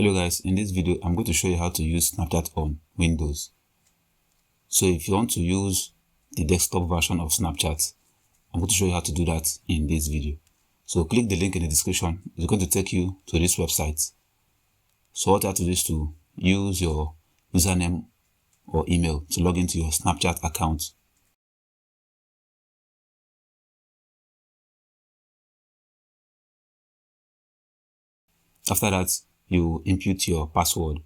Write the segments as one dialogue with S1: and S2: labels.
S1: Hello guys, in this video I'm going to show you how to use Snapchat on Windows. So if you want to use the desktop version of Snapchat, I'm going to show you how to do that in this video. So click the link in the description. It's going to take you to this website. So what you have to do is to use your username or email to log into your Snapchat account. After that, you input your password.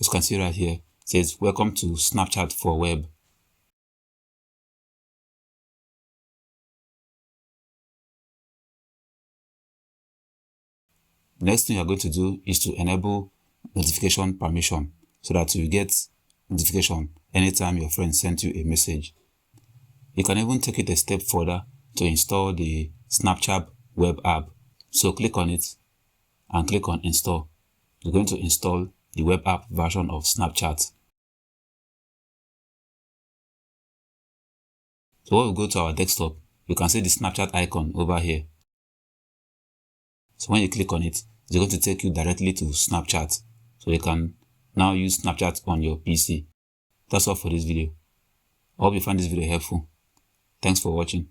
S1: As you can see right here, it says welcome to Snapchat for web. The next thing you're going to do is to enable notification permission so that you get notification anytime your friend sends you a message. You can even take it a step further to install the Snapchat web app. So click on it and click on install. You're going to install the web app version of Snapchat. So when we go to our desktop, you can see the Snapchat icon over here. So when you click on it, it's going to take you directly to Snapchat. So you can now use Snapchat on your PC. That's all for this video. I hope you find this video helpful. Thanks for watching.